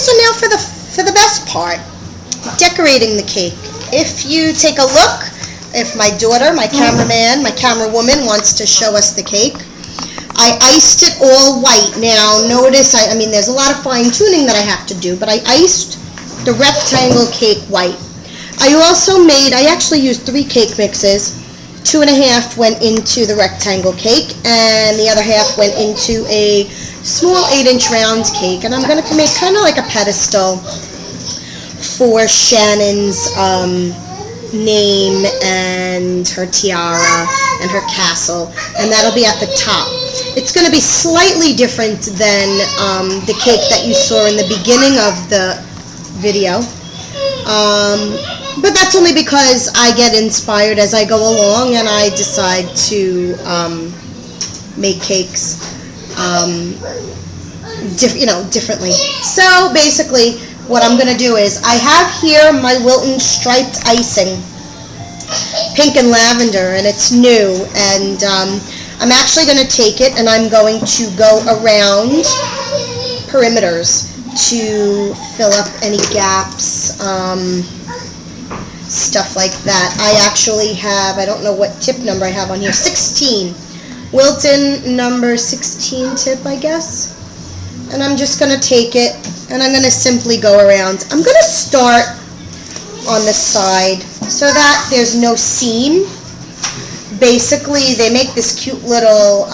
so now for the best part, decorating the cake. If you take a look, if my daughter, my cameraman, my camerawoman wants to show us the cake, I iced it all white. Now notice, I mean there's a lot of fine tuning that I have to do, but I iced the rectangle cake white. I actually used 3 cake mixes. 2.5 went into the rectangle cake, and the other half went into a small 8-inch round cake. And I'm going to make kind of like a pedestal for Shannon's name and her tiara and her castle, and that'll be at the top. It's going to be slightly different than the cake that you saw in the beginning of the video. But that's only because I get inspired as I go along and I decide to make cakes differently. So basically what I'm going to do is I have here my Wilton striped icing, pink and lavender, and it's new, and I'm actually going to take it and I'm going to go around perimeters to fill up any gaps, stuff like that. I actually have, I don't know what tip number I have on here, 16. Wilton number 16 tip, I guess. And I'm just going to take it and I'm going to simply go around. I'm going to start on the side so that there's no seam. Basically, they make this cute little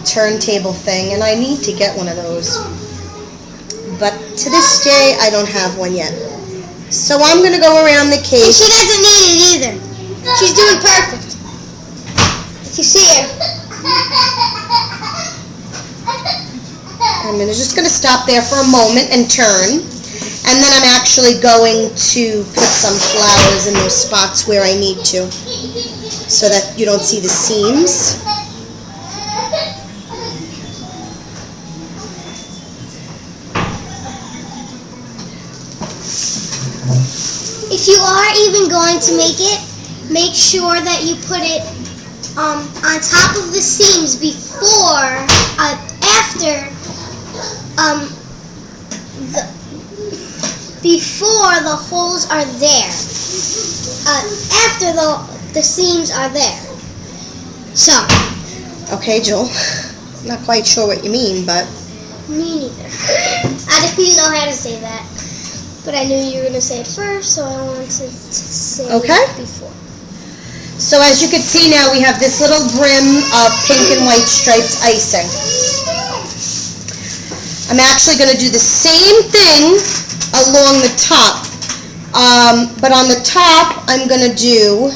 turntable thing, and I need to get one of those. But to this day, I don't have one yet. So I'm going to go around the cake. And she doesn't need it either. She's doing perfect. If you see her. I'm just going to stop there for a moment and turn. And then I'm actually going to put some flowers in those spots where I need to, so that you don't see the seams. If you are even going to make it, make sure that you put it on top of the seams before, before the holes are there. After the seams are there. So. Okay, Joel. I'm not quite sure what you mean, but. Me neither. I didn't know how to say that. But I knew you were going to say it first, so I wanted to say it before. So as you can see now, we have this little brim of pink and white striped icing. I'm actually going to do the same thing along the top. But on the top, I'm going to do...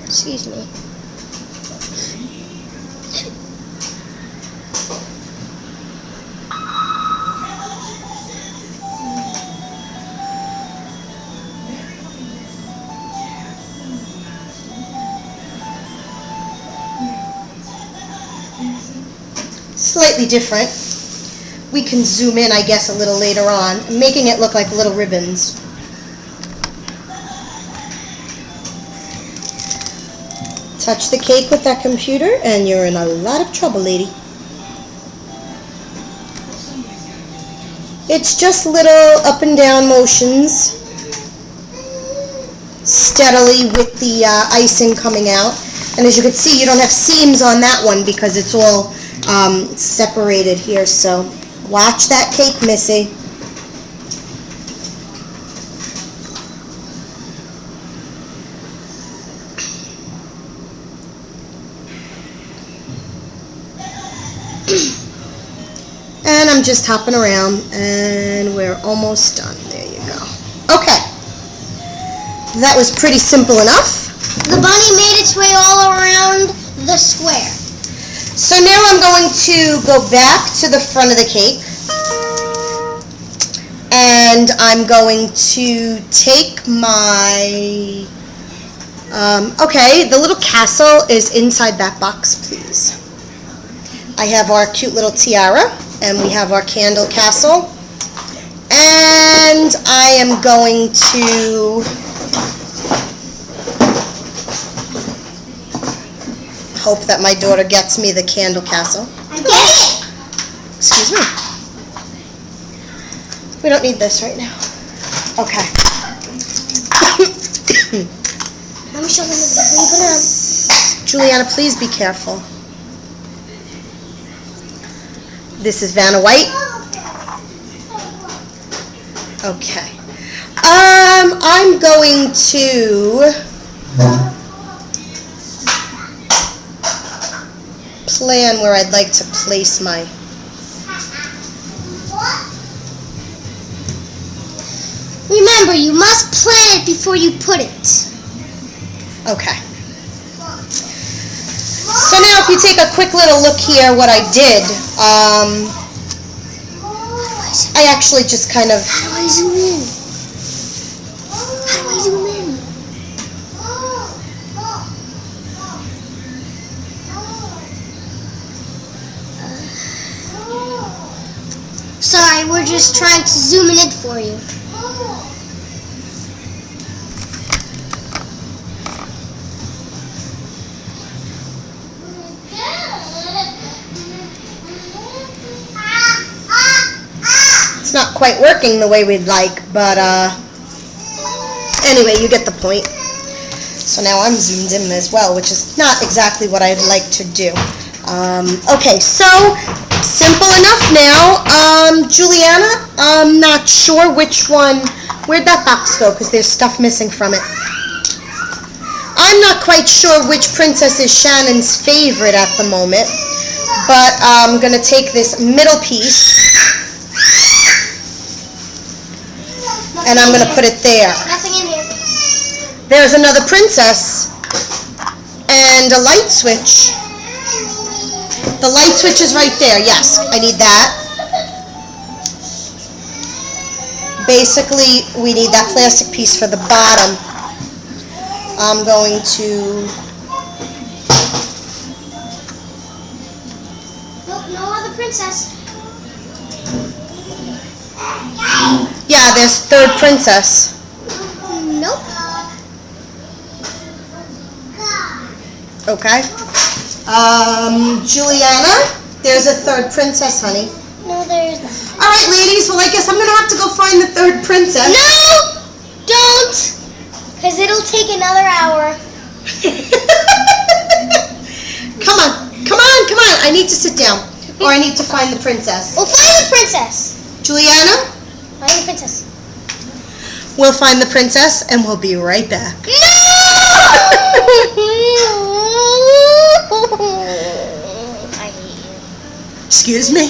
Excuse me. Slightly different. We can zoom in, I guess, a little later on, making it look like little ribbons. Touch the cake with that computer and you're in a lot of trouble, lady. It's just little up and down motions, steadily with the icing coming out. And as you can see, you don't have seams on that one because it's all separated here. So watch that cake, Missy. And I'm just hopping around, and we're almost done. There you go. Okay. That was pretty simple enough. The bunny made its way all around the square. So now I'm going to go back to the front of the cake, and I'm going to take my, okay, the little castle is inside that box, please. I have our cute little tiara, and we have our candle castle, and I am going to hope that my daughter gets me the candle castle. I get it! Excuse me. We don't need this right now. Okay. Let me show them before you put it on. Juliana, please be careful. This is Vanna White. Okay. I'm going to plan where I'd like to place my... Remember, you must plan it before you put it. Okay. So now if you take a quick little look here, what I did, I actually just kind of... How do I zoom in? How do I zoom in? Sorry, we're just trying to zoom in for you. It's not quite working the way we'd like, but anyway, you get the point. So now I'm zoomed in as well, which is not exactly what I'd like to do. Okay, so simple enough now. Juliana, I'm not sure which one. Where'd that box go? Because there's stuff missing from it. I'm not quite sure which princess is Shannon's favorite at the moment, but I'm going to take this middle piece and I'm going to put it there. Nothing in here. There's another princess and a light switch. The light switch is right there. Yes, I need that. Basically, we need that plastic piece for the bottom. I'm going to... Nope, no other princess. Yeah, there's third princess. Nope. Okay. Juliana, there's a third princess, honey. No, there's not. All right, ladies. Well, I guess I'm going to have to go find the third princess. No! Don't! Because it'll take another hour. Come on. Come on, come on. I need to sit down. Or I need to find the princess. We'll find the princess. Juliana, Find the princess. we'll find the princess and we'll be right back. No! I hate you. Excuse me?